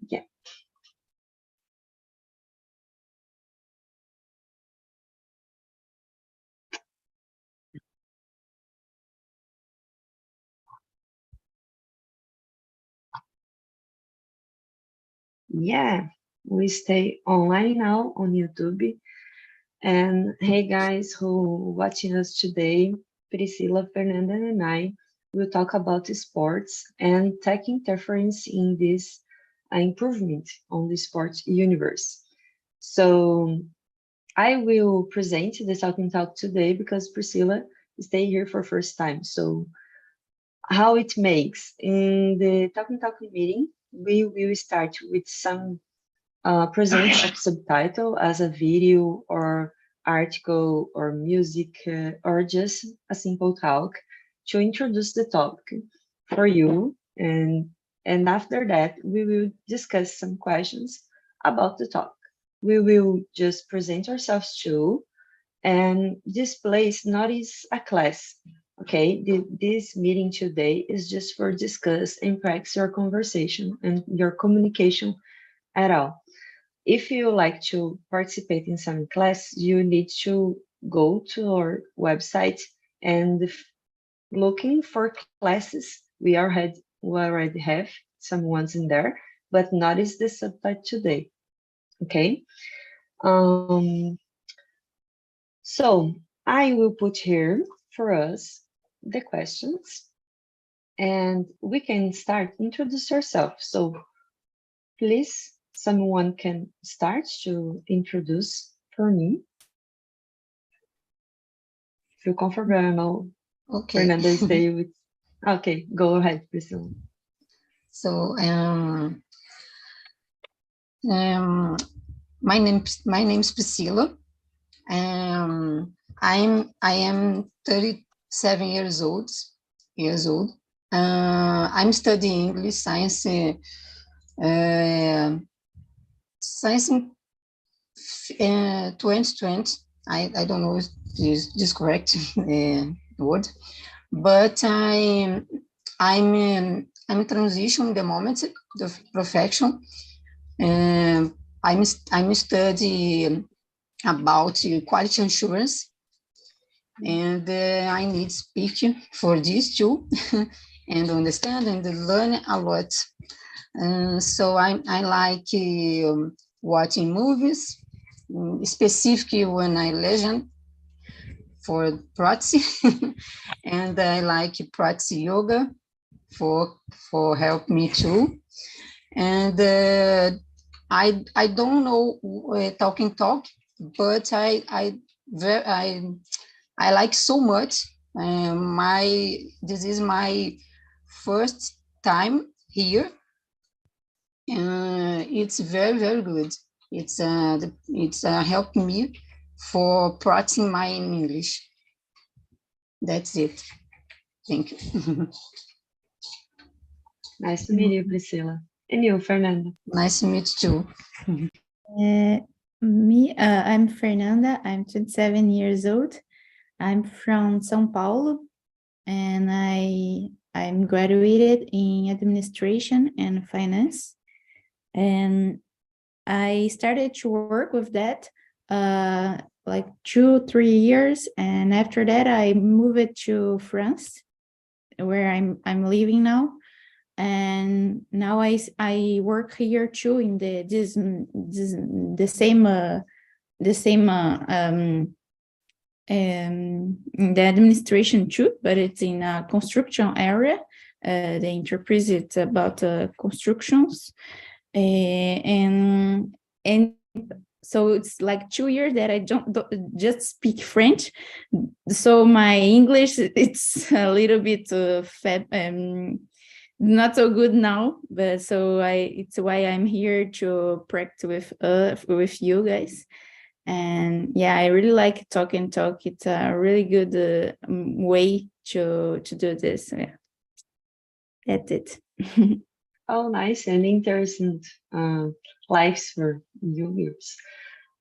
Yeah. Yeah, we stay online now on YouTube. And hey guys who watching us today, Priscila, Fernanda, and I will talk about sports and tech interference in this improvement on the sports universe. So I will present the Talking Talk today because Priscilla stay here for first time. So how it makes in the Talking Talk meeting, we will start with some present a subtitle as a video or article or music or just a simple talk to introduce the topic for you, and after that we will discuss some questions about the topic. We will just present ourselves too, and this place not is a class. Okay, this meeting today is just for discuss and practice your conversation and your communication at all. If you like to participate in some class, you need to go to our website and looking for classes. We already have some ones in there, but not is the subtitle today. Okay. Um, so I will put here for us the questions and we can start. Introduce yourself. So please, someone can start to introduce for me. Feel comfortable. Okay. Fernanda, stay with. Okay, go ahead, Priscilla. So my name is Priscilla. I am 37 years old. I'm studying English science. Science in 2020. I don't know if this correct word, but I'm in transition in the moment, the profession. I'm studying about quality assurance, and I need speaking for this too, and understand and learn a lot. So I like watching movies, specifically when I listen for practice, and I like practice yoga for help me too. And I don't know talking talk, but I like so much. This is my first time here. It's very good. It's helped me for practicing my English. That's it. Thank you. Nice to meet you, Priscilla. And you, Fernanda. Nice to meet you too. I'm Fernanda. I'm 27 years old. I'm from São Paulo, and I'm graduated in administration and finance. And I started to work with that like 2-3 years, and after that I moved to France, where I'm living now. And now I work here too in the same in the administration too, but it's in a construction area. The enterprise it's about constructions, and so it's like 2 years that I don't just speak French. So my English it's a little bit not so good now, but so it's why I'm here to practice with you guys. And yeah, I really like talk. It's a really good way to do this. So, yeah, that's it. Oh, nice and interesting lives for you years.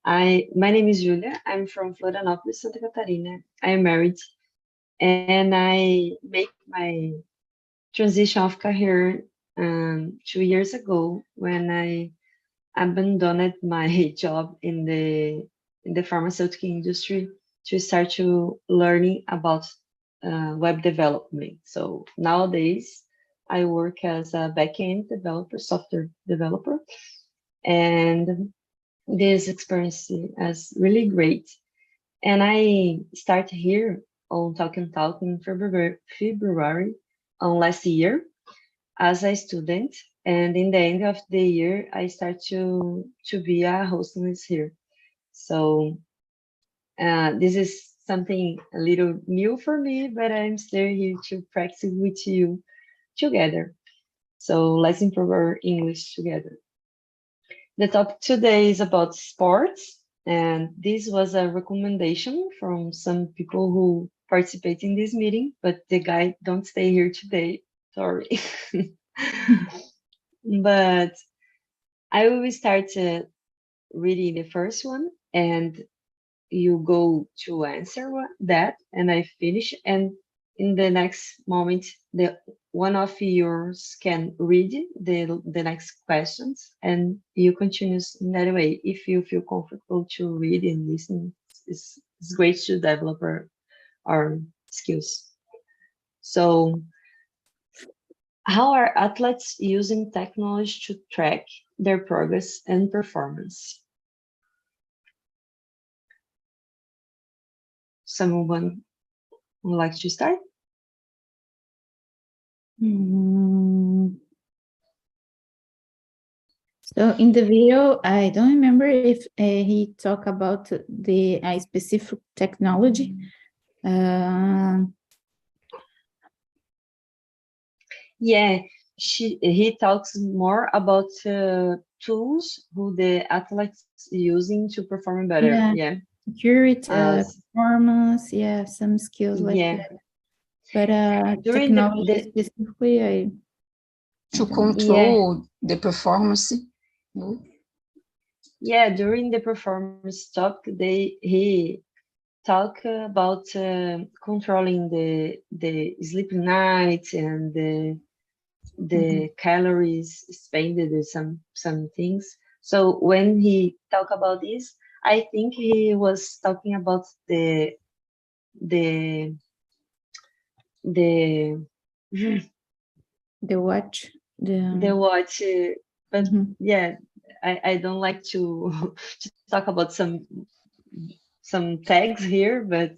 My name is Julia. I'm from Florianópolis, Santa Catarina. I am married, and I make my transition of career 2 years ago when I abandoned my job in the pharmaceutical industry to start to learning about web development. So nowadays I work as a backend developer, software developer, and this experience is really great. And I started here on Talk and Talk in February last year as a student, and in the end of the year, I start to be a hostess here. So this is something a little new for me, but I'm still here to practice with you together. So let's improve our English together. The topic today is about sports, and this was a recommendation from some people who participate in this meeting, but the guy don't stay here today. Sorry. But I will start reading the first one, and you go to answer that, and I finish. And in the next moment, the one of yours can read the next questions, and you continue in that way. If you feel comfortable to read and listen, it's great to develop our skills. So, how are athletes using technology to track their progress and performance? Someone would like to start? So in the video, I don't remember if he talked about the specific technology. Yeah, he talks more about tools who the athletes using to perform better. Yeah. Accurate performance, some skills like that. But During technology specifically, to control the performance. Yeah, during the performance talk, he talk about controlling the sleep nights and the calories spended and some things. So when he talk about this, I think he was talking about the watch. The watch, but yeah, I don't like to talk about some tags here, but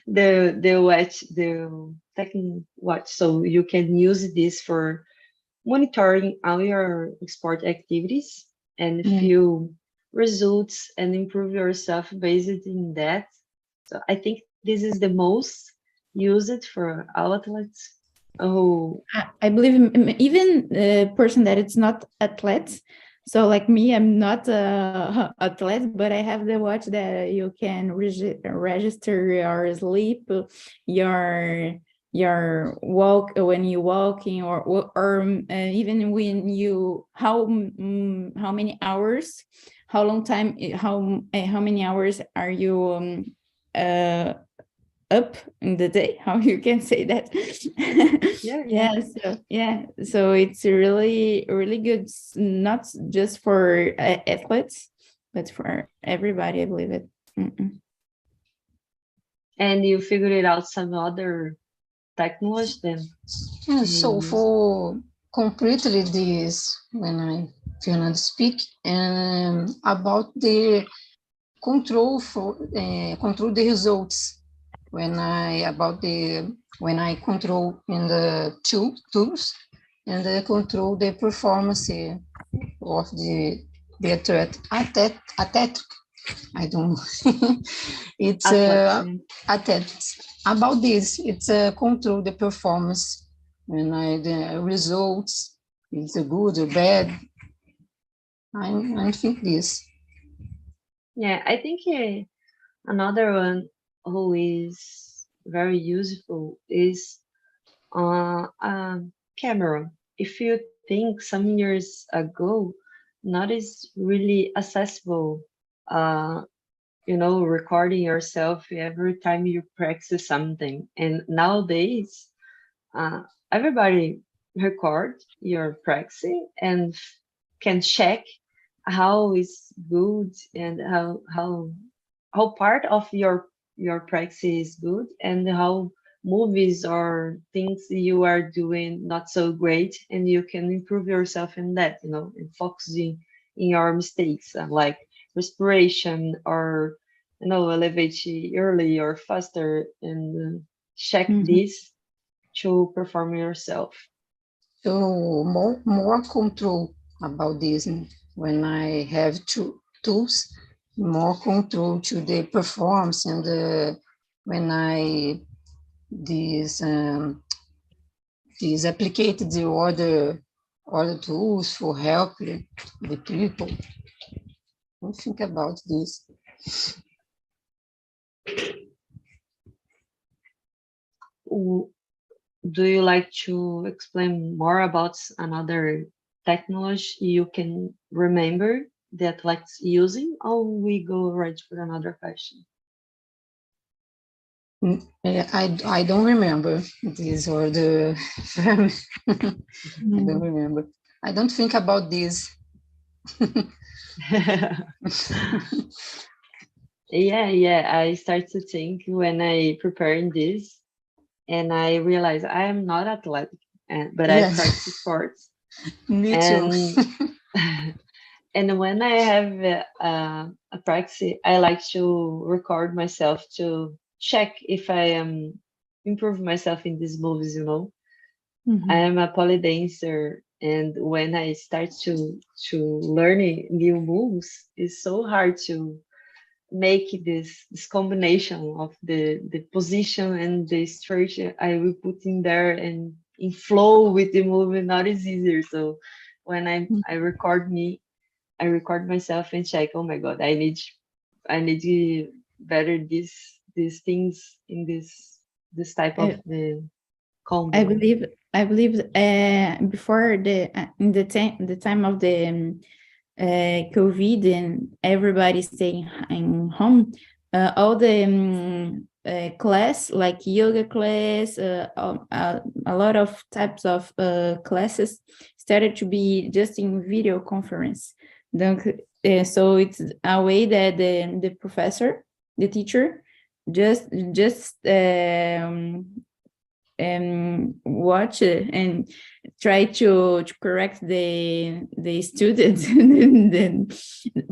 the watch, the technical watch, so you can use this for monitoring all your sport activities and feel results and improve yourself based in that. So I think this is the most used for our athletes. Oh, I believe even a person that it's not athletes. So like me, I'm not a athlete, but I have the watch that you can register your sleep, your walk when you walking, or even when you how many hours, how long time, how many hours are you up in the day, how you can say that. So it's really good, not just for athletes, but for everybody, I believe it. And you figured it out some other technology then? Yeah, so for completely this, when I Fernando speak about the control control the results when I control in the tools and control the performance of the athlete. I don't know. It's athletics. About this, it's control the performance when the results, it's a good or bad. I think this. Yeah, I think another one who is very useful is camera. If you think some years ago, not is really accessible, recording yourself every time you practice something. And nowadays, everybody record your practice and can check how is good and how part of your practice is good and how movies or things you are doing not so great, and you can improve yourself in that, and focusing in your mistakes, like respiration, or elevate early or faster, and check this to perform yourself. So more control about this. When I have tools, more control to the performance, and when I these applicate the other tools for help the people. Don't think about this. Do you like to explain more about another technology you can remember that likes using, or we go right for another question? I don't remember this or the I don't remember. I don't think about this. Yeah. I start to think when I preparing this, and I realize I am not athletic, but I practice sports. Me too. And when I have a practice, I like to record myself to check if I am improve myself in these moves. I am a poly dancer, and when I start to learn new moves, it's so hard to make this combination of the position and the structure I will put in there, and in flow with the movement, not as easier. So when I record myself and check, oh my God, I need to better these things in this type of the combo. I believe before in the time of the COVID and everybody staying in home, all the class, like yoga class, a lot of types of classes started to be just in video conference. So it's a way that the professor, the teacher, just watch it and try to correct the student the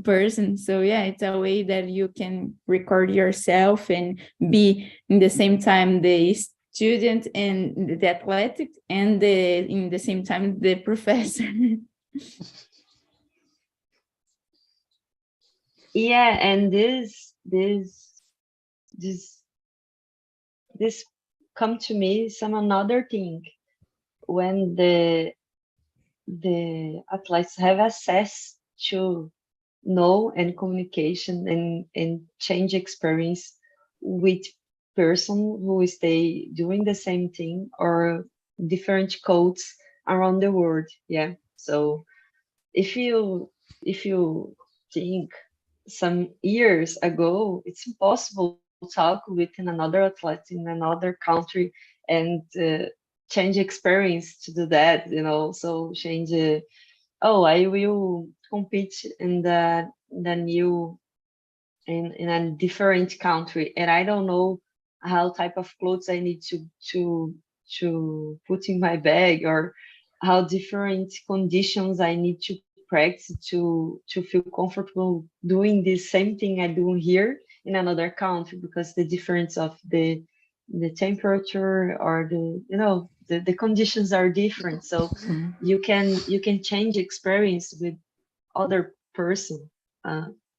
person. So yeah, it's a way that you can record yourself and be in the same time the student and the athletic, and in the same time the professor. Yeah, and this come to me some another thing when the athletes have access to know and communication and change experience with person who stay doing the same thing or different codes around the world. Yeah. So if you think some years ago, it's impossible to talk with another athlete in another country and change experience to do that, so change, I will compete in the new in a different country, and I don't know how type of clothes I need to put in my bag, or how different conditions I need to practice to feel comfortable doing the same thing I do here in another country, because the difference of the temperature or the conditions are different. So you can change experience with other person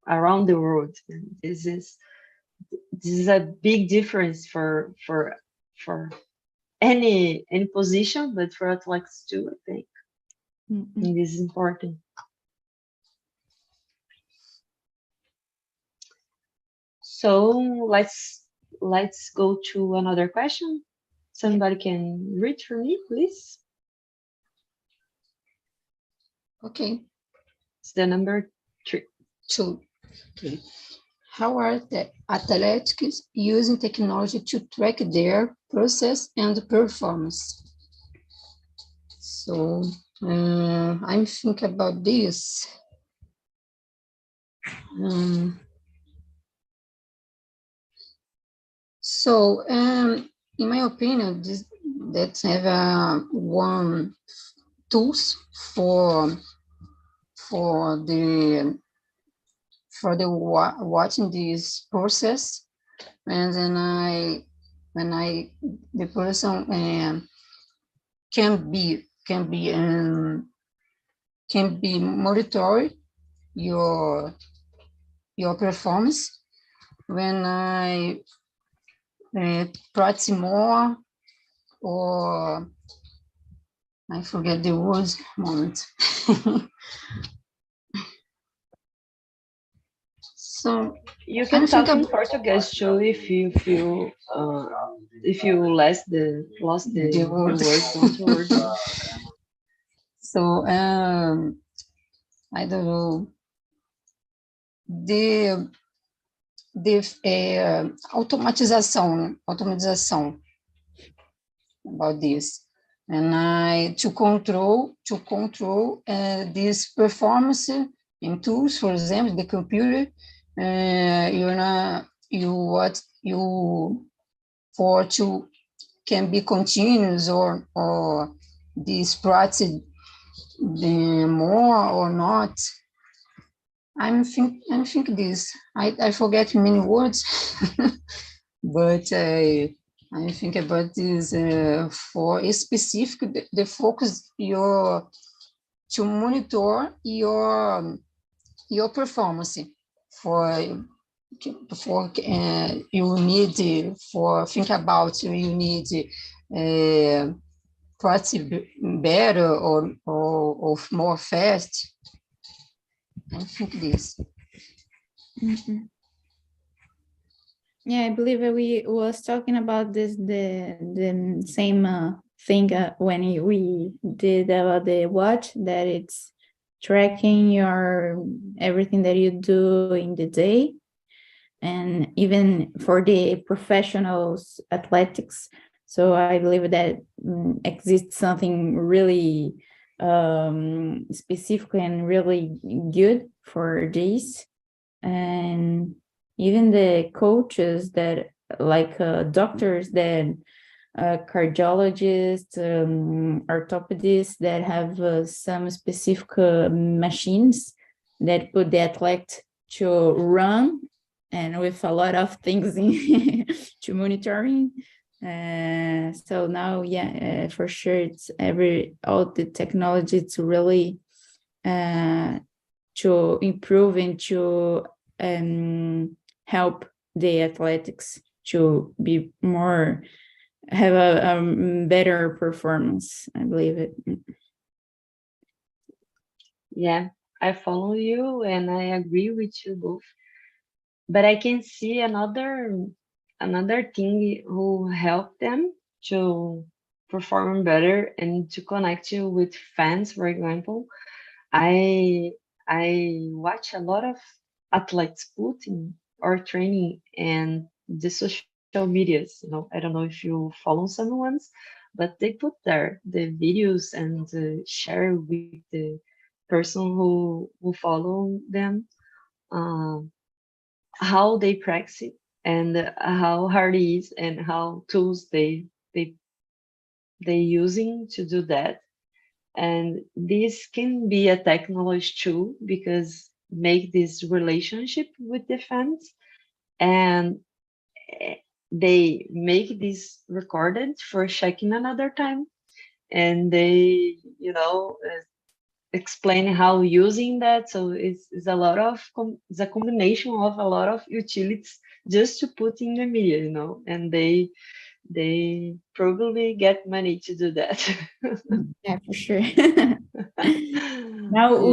around the world. And this is a big difference for any position, but for athletics too, I think. And this is important. So let's go to another question. Somebody can read for me, please. Okay. It's the number 3. 2. Okay. How are the athletes using technology to track their process and performance? So I'm thinking about this. So in my opinion, let's have one tools for the watching this process, and then the person can be monitor your performance when I practice more, or I forget the words moment. So you can talk in Portuguese too if you feel if you lost the words. Don't worry. So I don't know, the automatização about this, and to control this performance in tools, for example, the computer, can be continuous or this practice more or not. I'm think this. I forget many words, but I think about this for a specific the focus to monitor your performance for you need for think about you need practice better or more fast. I think this. Mm-hmm. Yeah, I believe we was talking about this the same thing when we did about the watch, that it's tracking your everything that you do in the day, and even for the professionals athletics. So I believe that exists something really specific and really good for this. And even the coaches that like doctors that cardiologists, orthopedists that have some specific machines that put the athlete to run, and with a lot of things to monitoring. So now, for sure, it's all the technology. It's really to improve and to help the athletics to be more, have a better performance. I believe it. Yeah, I follow you and I agree with you both. But I can see another thing who help them to perform better and to connect you with fans. For example, I watch a lot of athletes putting or training and the social medias. I don't know if you follow someone's, but they put there the videos and share with the person who follow them how they practice and how hard it is and how tools they using to do that. And this can be a technology too, because make this relationship with the fans, and they make this recorded for checking another time, and they explain how using that. So it's a lot of it's a combination of a lot of utilities just to put in the media, and they probably get money to do that. Yeah, for sure. Now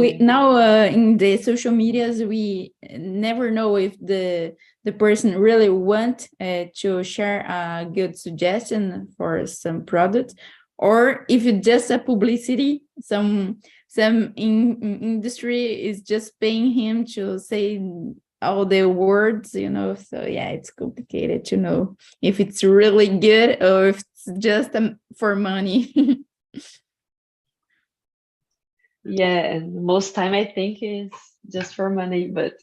in the social medias, we never know if the person really want to share a good suggestion for some product, or if it's just a publicity. Some industry is just paying him to say all the words, so yeah, it's complicated to know if it's really good or if it's just for money. Yeah, and most time I think is just for money, but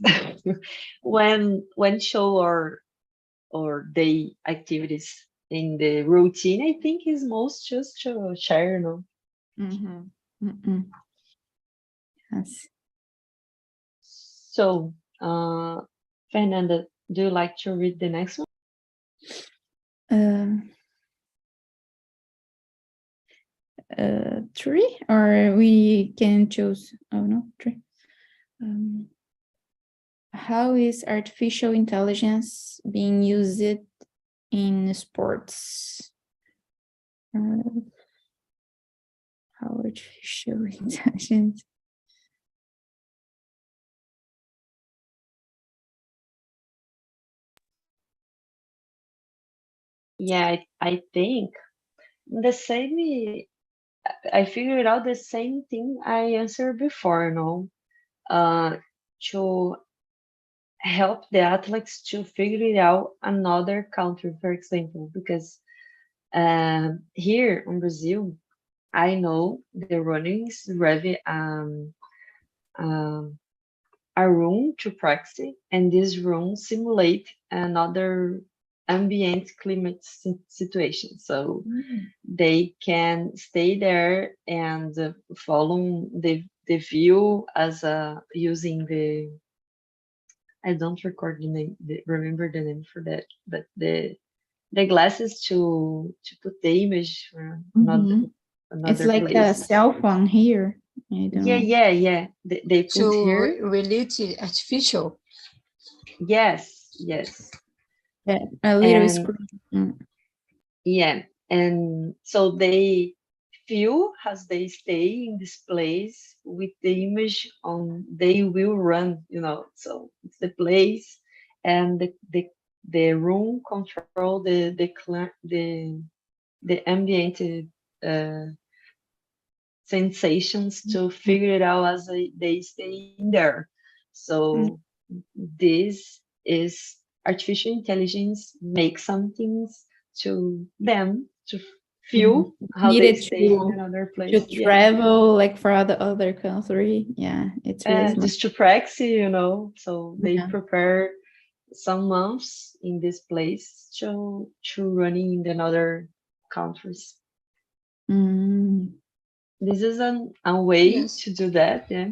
when show or day activities in the routine, I think is most just to share, Mhm. Mm-mm. Yes. So, Fernanda, do you like to read the next one? Um, 3, or we can choose. Oh no, 3. How is artificial intelligence being used in sports? How artificial intelligence? Yeah, I think the same. I figured out the same thing I answered before, to help the athletes to figure it out another country, for example, because here in Brazil, I know the runnings really um, a room to practice, and this room simulate another ambient climate situation. So they can stay there and follow the view as using the, I don't record the name, remember the name for that, but the glasses to put the image for Mhm. It's another like a places. cell phone here. I don't Yeah, know. yeah, yeah. They put To here. relate to artificial. Yes, yes. Yeah, a little And screen. Mm. yeah, and so they feel as they stay in this place with the image on, they will run, So it's the place and the room control the ambient uh, sensations to figure it out as they stay in there. Mm. So this is artificial intelligence make some things to them to Mhm. feel how they Needed stay in another to place. Yeah. travel like for the other country. Yeah, it's really smart. Just to practice, so they Yeah. prepare some months in this place to running in another countries. Mm. This is a way Yes. to do that, yeah.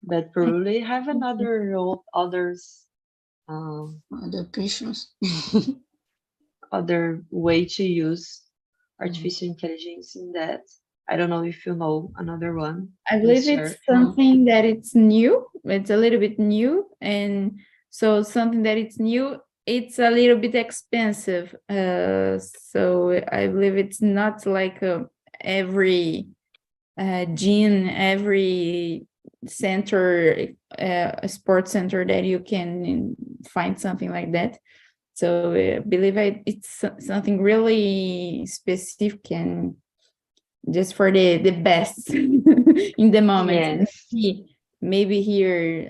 But probably have another others um, Other questions. other way to use Mhm. artificial intelligence in that. I don't know if you know another one. I Please believe share it's if you know. something that it's new. It's a little bit new, and so something that it's new, it's a little bit expensive. So I believe it's not like every gym, every center, sports center that you can find something like that. So I believe it's something really specific and just for the best in the moment. Yes. Maybe here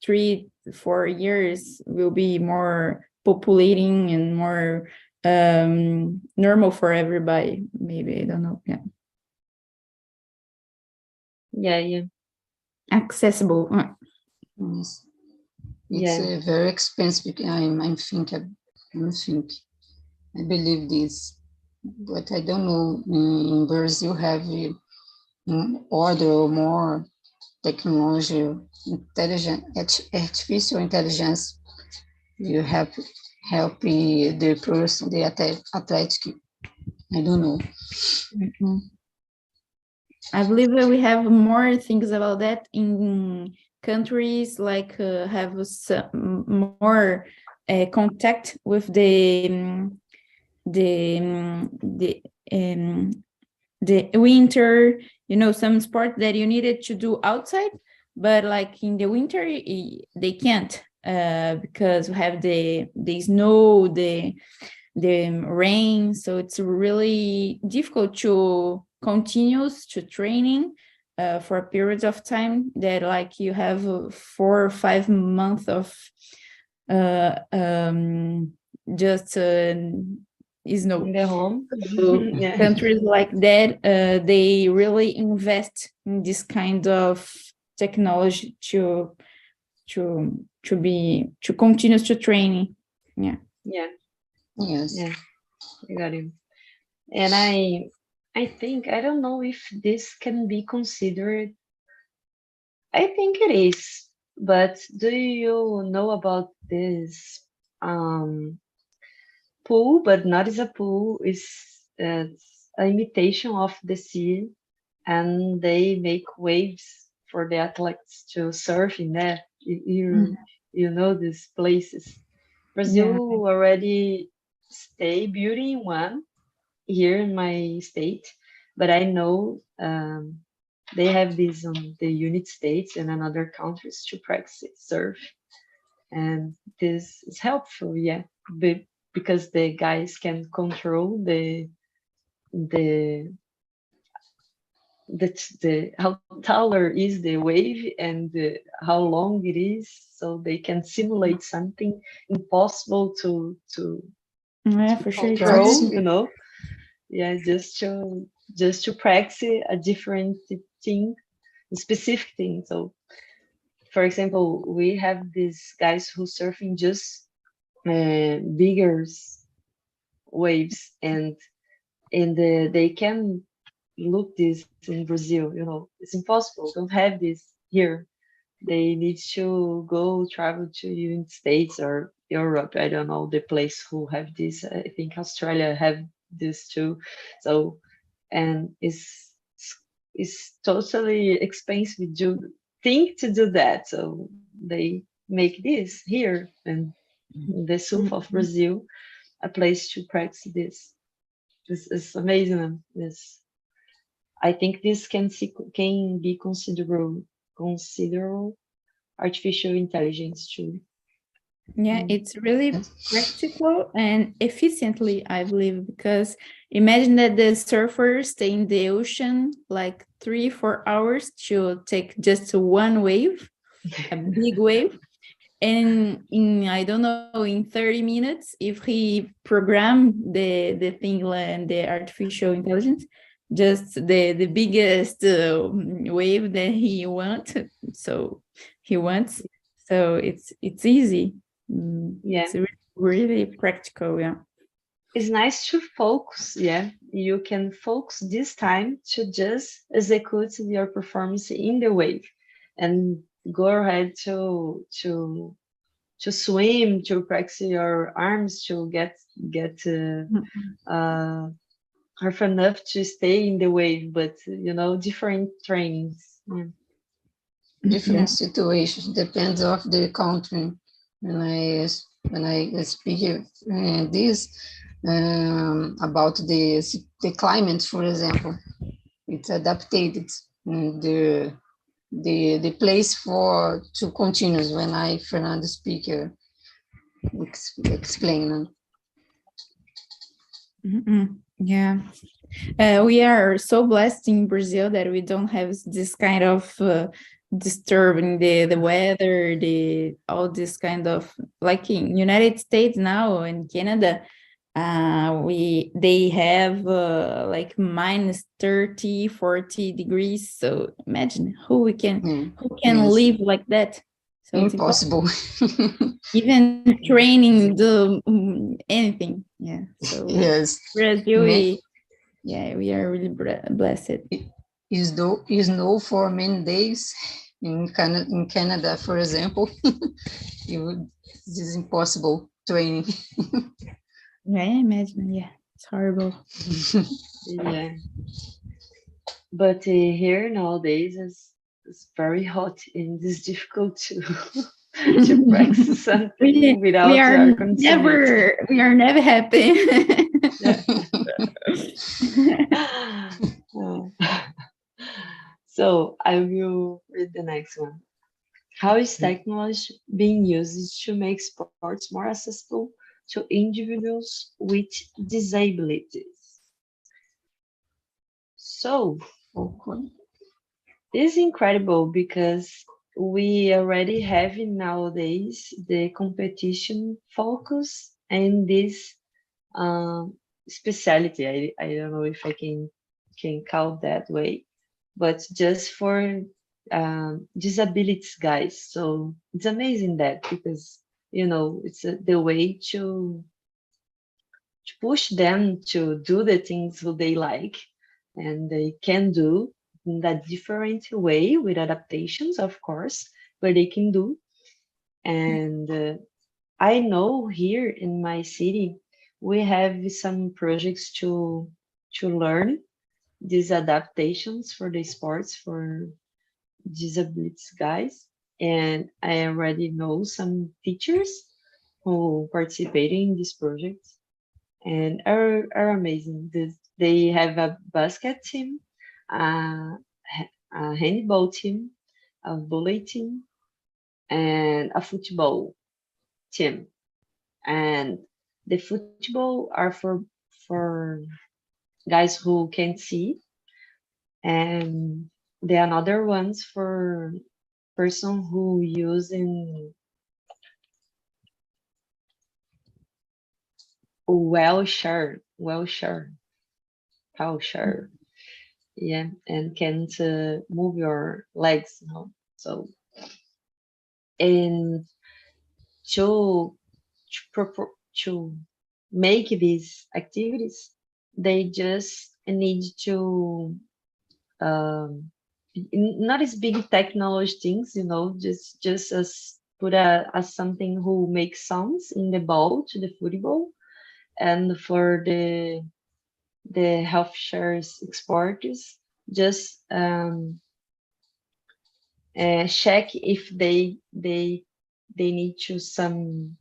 3-4 years will be more populating and more normal for everybody. Maybe, I don't know. Yeah, Yeah, yeah, accessible. Yes. It's yeah. very expensive. I believe this, but I don't know. In Brazil, have other more technology, artificial intelligence. You help the person, the athletic. I don't know. Mhm. I believe that we have more things about that in countries like have some more contact with the the um, the winter. Some sport that you needed to do outside, but like in the winter they can't because we have the snow, the rain, so it's really difficult to continue to training for a period of time that like you have 4 or 5 months of uh, um, just is no. In the home. So Yeah. countries like that, they really invest in this kind of technology to continue to training. Yeah. Yeah. Yes. Yeah. I got you. And I think, I don't know if this can be considered. I think it is, but do you know about this pool, but not as a pool, is it's an imitation of the sea, and they make waves for the athletes to surf in there. You know these places. Brazil Yeah. already stay building one here in my state, but I know they have this on the United States and in other countries to practice surf, and this is helpful, yeah, because the guys can control the the how taller is the wave and how long it is, so they can simulate something impossible Yeah, to for sure. It's control, amazing. you know. Yeah, just to practice a different thing, a specific thing. So for example, we have these guys who surfing just bigger waves, and they can look this in Brazil. You know, it's impossible. Don't have this here. They need to go travel to United States or Europe. I don't know the place who have this. I think Australia have this too. So, and it's totally expensive to think to do that. So they make this here and in the south of Brazil, a place to practice this. This is amazing. This, I think this can be considerable artificial intelligence too. Yeah, it's really practical and efficiently, I believe, because imagine that the surfers stay in the ocean like 3-4 hours to take just one wave, a big wave. And in, I don't know, in 30 minutes, if he program the thing and the artificial intelligence, just the biggest wave that he wants. So he wants. So it's easy. Yeah, It's really practical. Yeah. it's nice to focus. Yeah, you can focus this time to just execute your performance in the wave, and go ahead to swim, to practice your arms, to get have enough to stay in the wave, but different trainings. Yeah. Different situations depends of the country. When I speak this about the climate, for example, it's adapted. The place for to continues when I Fernando speaker explain. Yeah. We are so blessed in Brazil that we don't have this kind of disturbing the weather, all this kind of, like in United States now and Canada, they have like minus 30, 40 degrees. So imagine who can Yes. live like that. So Impossible. Even training, do anything. Yeah. So yes. Brazil, we are really blessed. Is snow for many days in Canada, for example. This is impossible training. Yeah, I imagine. Yeah, it's horrible. Yeah, but here nowadays it's very hot and it's difficult to to practice something without air conditioning. We are never happy. So I will read the next one. How is technology being used to make sports more accessible to individuals with disabilities? So this is incredible because we already have nowadays the competition focus and this specialty. I don't know if I can call that way, but just for disabilities guys. So it's amazing that, because it's the way to push them to do the things who they like and they can do in a different way with adaptations, of course, but they can do. And I know here in my city we have some projects to learn these adaptations for the sports for disabilities guys, and I already know some teachers who participated in this project and are amazing. They have a basket team, a handball team, a volley team, and a football team. And the football are for guys who can't see, and the another ones for person who using wheelchair, yeah, and can't move your legs, So, and to to make these activities, they just need to not as big technology things, just as put as something who makes sounds in the ball to the football, and for the health shares exporters, just check if they need to something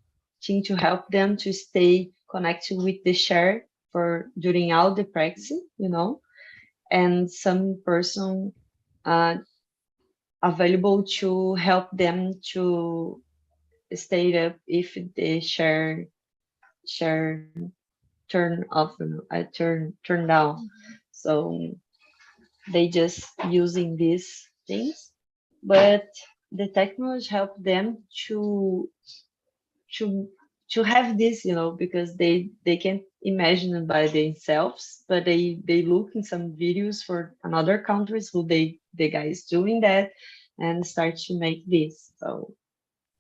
to help them to stay connected with the share for during all the practice, and some person available to help them to stay up if the share turn off, turn down. So they just using these things, but the technology help them to have this, because they can't imagine it by themselves, but they look in some videos for another countries who the guys doing that and start to make this. So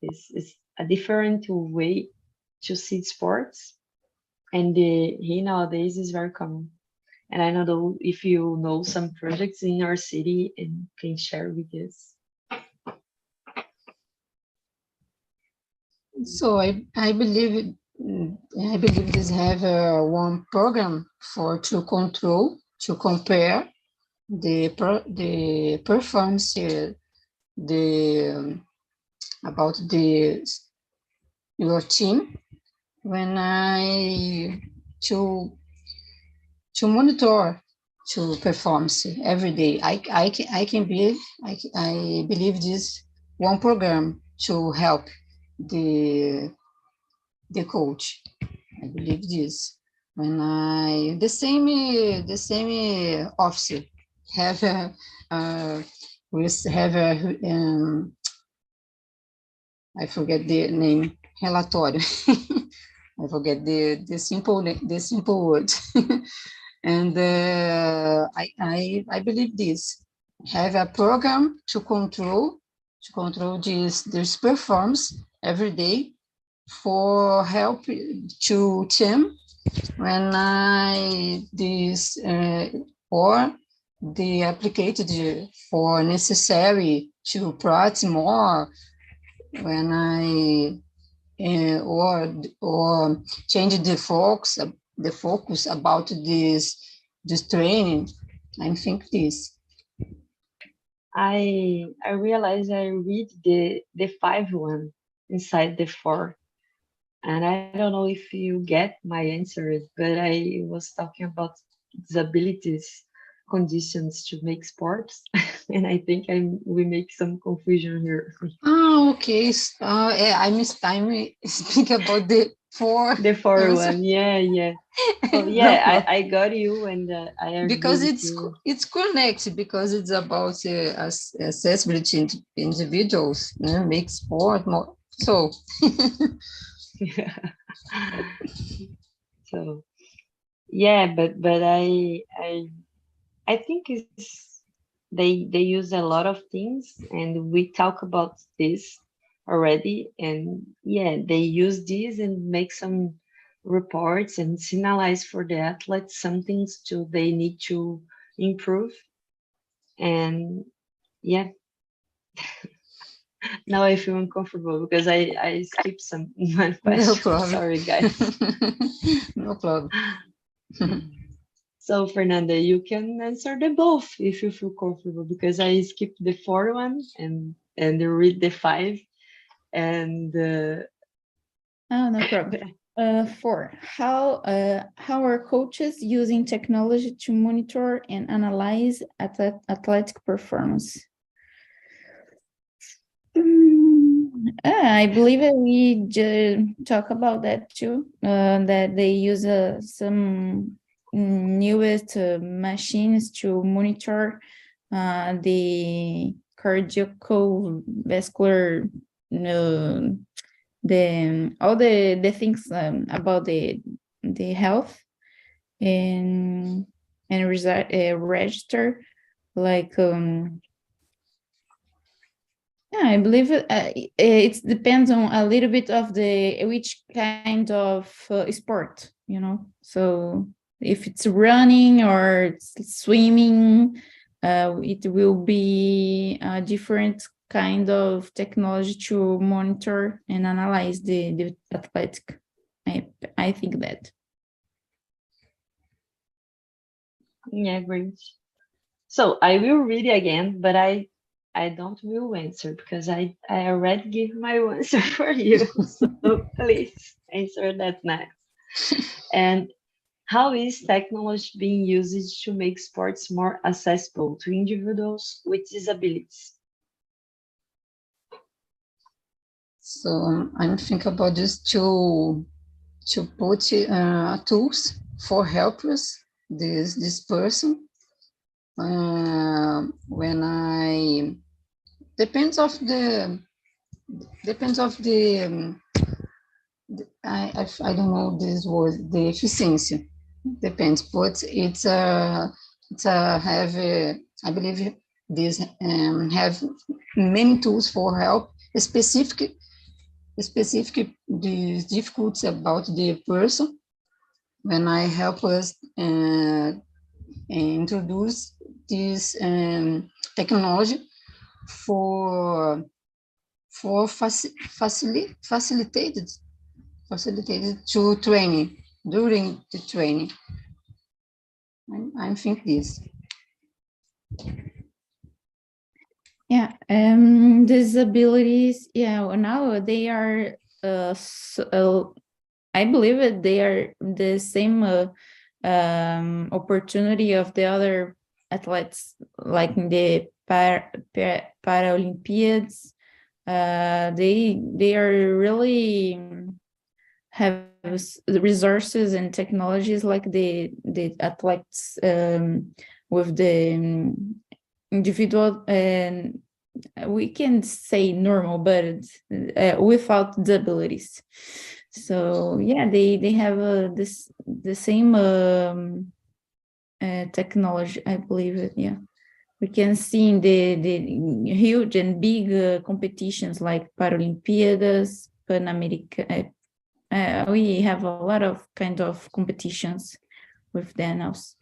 this is a different way to see sports, and he nowadays is very common. And I don't know if you know some projects in your city and can share with us. So I believe this have one program to compare the performance about your team when to monitor to performance every day. I believe this one program to help the coach. I believe this. When the same officer have we have I forget the name, relatório. I forget the simple word. And I believe this have a program to control this performance every day for help to team when this or the applicated for necessary to practice more when or change the focus about this training. I think this. I realize I read the 5 inside the 4, and I don't know if you get my answer, but I was talking about disabilities conditions to make sports, and I think we make some confusion here. Oh, okay. I speak about the 4. The 4 one, yeah. So yeah, I got you, and I agree because with it's connected, because it's about accessibility to individuals, make sport more. So so yeah, but I think they use a lot of things, and we talk about this already. And yeah, they use this and make some reports and signalize for the athletes some things to they need to improve. And yeah, now I feel uncomfortable because I skipped some one No question. problem. Sorry, guys. No problem. So Fernanda, you can answer them both if you feel comfortable, because I skipped the 4 one and read the 5 and Oh, no problem. 4. How are coaches using technology to monitor and analyze athletic performance? I believe that we talk about that too. That they use some newest machines to monitor the cardiovascular, all the things about the health and register, like yeah, I believe it depends on a little bit of the which kind of sport, So if it's running or it's swimming, it will be a different kind of technology to monitor and analyze the athletic. I think that. yeah, great. So I will read it again, but I don't will answer because I already give my answer for you. So please answer that next. And how is technology being used to make sports more accessible to individuals with disabilities? So I'm thinking about this to put tools for helpers this person when I depends of the I don't know this word, the efficiency depends, but it's have I believe this have many tools for help specific the difficulties about the person when I help us introduce this technology for facilitated to training during the training. I think this. Yeah, disabilities. Yeah, now they are. I believe that they are the same opportunity of the other athletes, like in the Paralympiads. They are really have the resources and technologies like the athletes with the individual, and we can say normal, but without disabilities. So yeah, they have the same technology, I believe it. Yeah, we can see in the huge and big competitions like Paralympiadas, Pan America. We have a lot of kind of competitions with them also.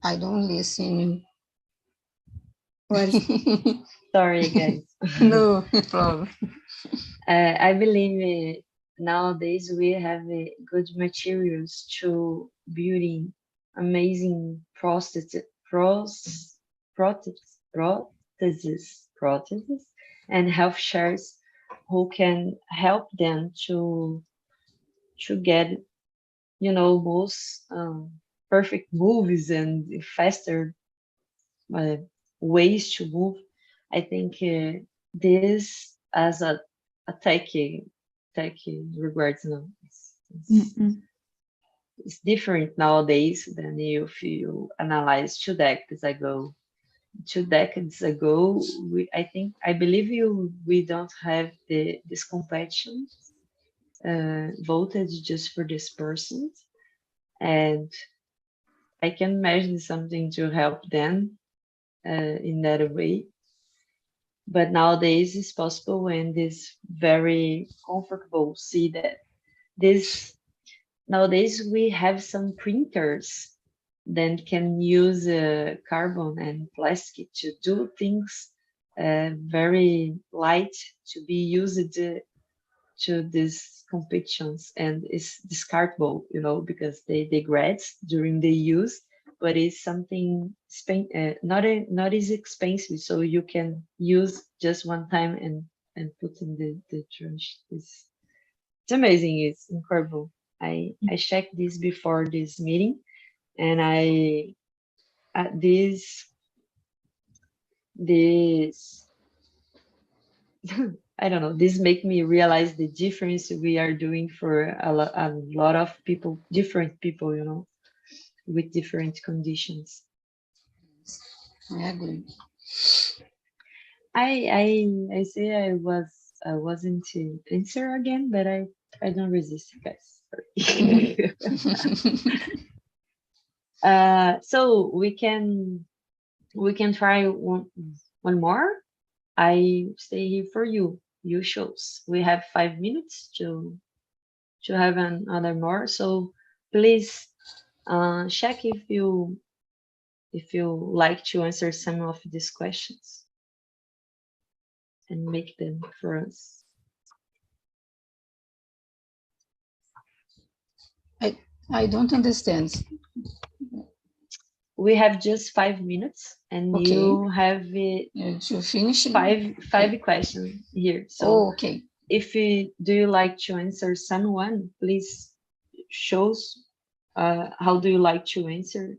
I don't listen. What? Sorry, guys. No problem. I believe nowadays we have good materials to building amazing prostheses and health shares who can help them to get most perfect moves and faster ways to move. I think this as a techie regards now. It's different nowadays than if you analyze 2 decades ago. 2 decades ago, I believe we don't have this compassion voted just for this person, and I can imagine something to help them in that way. But nowadays it's possible, and it's very comfortable. See that nowadays we have some printers that can use carbon and plastic to do things very light to be used to these competitions, and it's discardable, because they degrade during the use, but it's something not as expensive, so you can use just one time and put in the trash. It's amazing. It's incredible. I checked this before this meeting, and this I don't know, this make me realize the difference we are doing for a lot of people, different people, with different conditions. I agree. I say I wasn't to answer again, but I don't resist, guys. Sorry. So we can try one more. I stay here for you. You shows. We have 5 minutes to have another more. So please check if you like to answer some of these questions and make them for us. I don't understand. We have just 5 minutes, and Okay. you have to finish five questions here. So okay. If do you like to answer someone, please shows how do you like to answer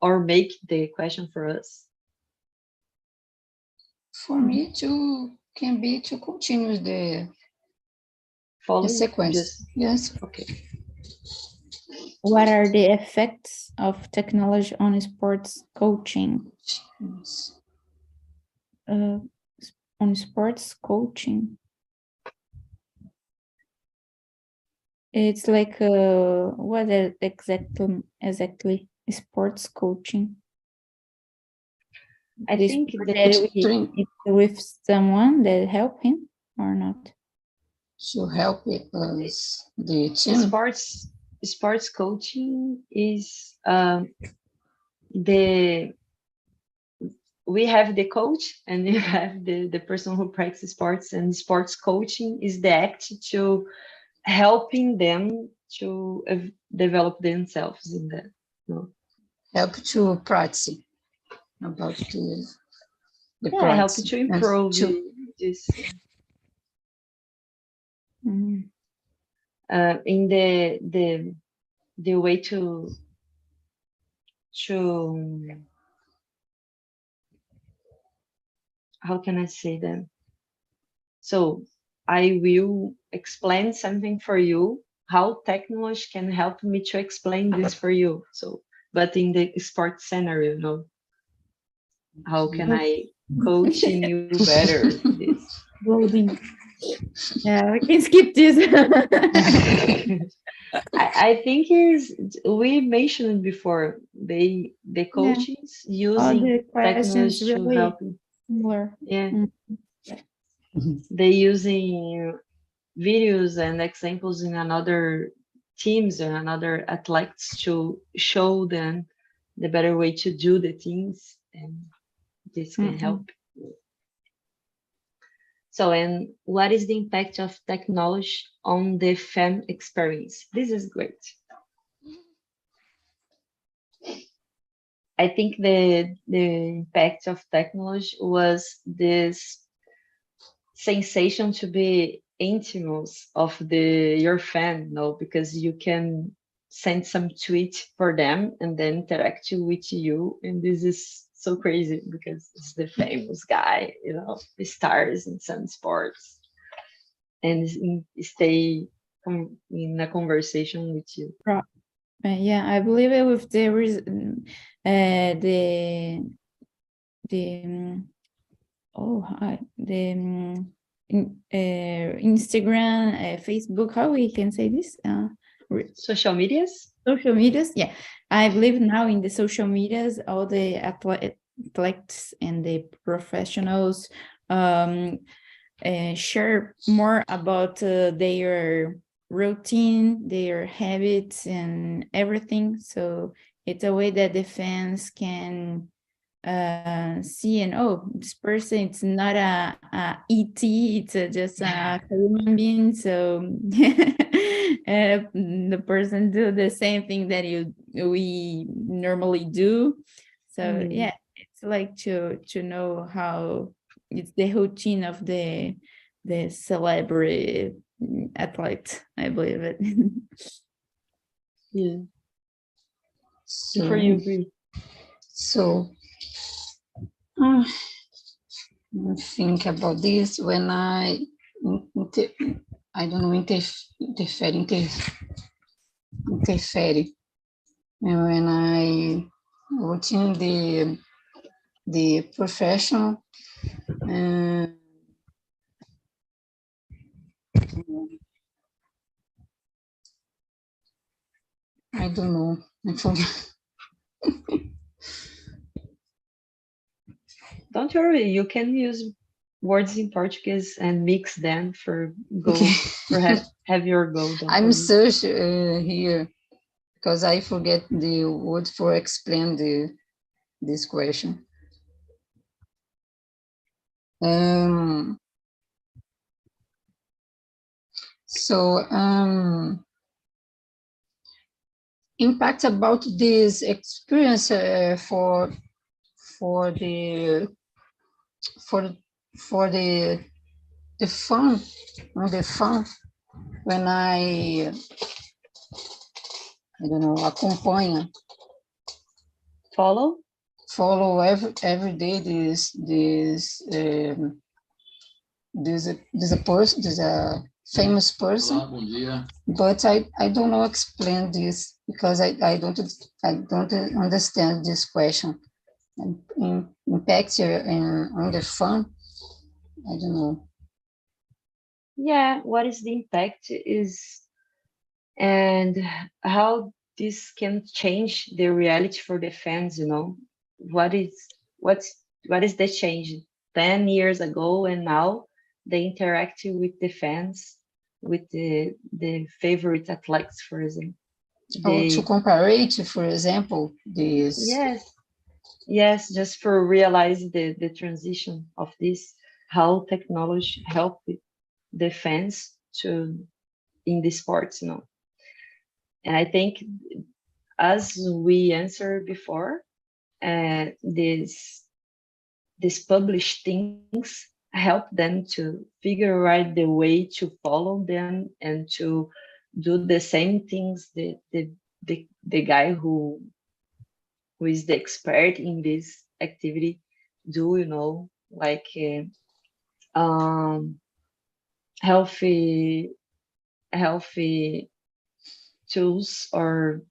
or make the question for us. For me can be to continue the sequence. Yes. Okay. What are the effects of technology on sports coaching? On sports coaching. It's like what is exactly sports coaching? I think with someone that help him or not. To help us the team. Sports coaching is we have the coach, and you have the person who practices sports, and sports coaching is the act to helping them to develop themselves in that. Help to practice about the practice. Help to improve this. Mm-hmm. In the way to how can I say that? So I will explain something for you, how technology can help me to explain this for you. So, but in the sports scenario, how can I coach you better? This. Loading. Yeah, we can skip this. I think we mentioned before the coaches using the technology to help. Similar. Yeah. They using videos and examples in another teams and another athletes to show them the better way to do the things, and this can help. So, and what is the impact of technology on the fan experience? This is great. I think the impact of technology was this sensation to be intimate of your fan, because you can send some tweet for them and then interact with you, and this is so crazy because it's the famous guy, the stars in some sports, and stay in a conversation with you. Yeah, I believe it with the Instagram, Facebook, how we can say this? Social medias? Social medias, yeah. I believe now in the social medias, all the athletes and the professionals share more about their routine, their habits, and everything. So it's a way that the fans can see and, oh, this person, it's not a ET, it's just a human being. So the person do the same thing that we normally do. So yeah, it's like to know how it's the routine of the celebrity athlete, I believe it. Yeah. So, For you, Brie. So, I think about this when I don't know, interfere. When I routine the professional, I don't know. I forgot. Don't worry, you can use words in Portuguese and mix them for go, Okay. for have your go. I'm search here because I forget the word for explain this question. Impact about this experience for the fun, when I don't know, acompanha, follow every day this a famous person. Olá, bom dia. But I don't know explain this because I don't understand this question. Impact on the fun, I don't know. Yeah, what is the impact is, and how this can change the reality for the fans, you know. What is the change 10 years ago and now? They interact with the fans, with the favorite athletes, for example. To compare it, for example, this. Yes, just for realize the transition of this, how technology helped the fans to in the sports, you know. And I think, as we answered before, these published things help them to figure out the way to follow them and to do the same things the guy who is the expert in this activity do, you know, like healthy tools, or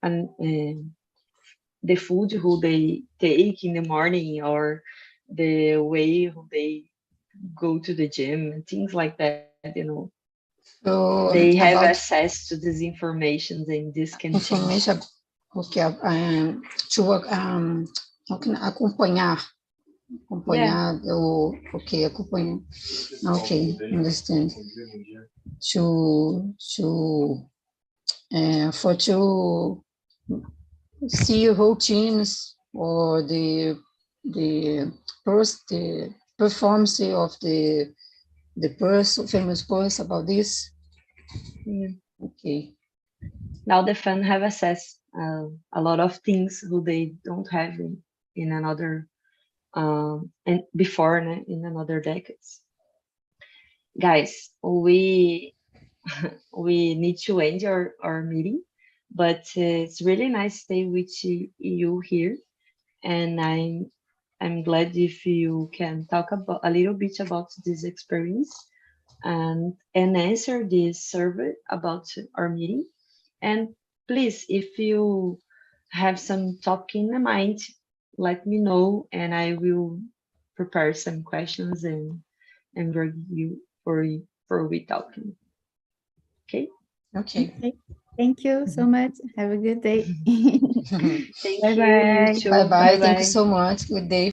the food who they take in the morning, or the way who they go to the gym and things like that, you know. So They have access to this information, and this can information. Okay, acompanhar, acompanhar, okay, understand. For to see routines or the performance of the famous person about this. Okay. Now the fans have access a lot of things who they don't have in another and before in another decades. Guys, we need to end our meeting, but it's really nice to stay with you here, and I'm glad if you can talk about a little bit about this experience and answer this survey about our meeting. And please, if you have some topic in the mind, let me know, and I will prepare some questions and bring you for we talking. Okay. Okay. Thank you so much. Have a good day. Thank Bye-bye. you. Bye bye. Thank you so much. Good day.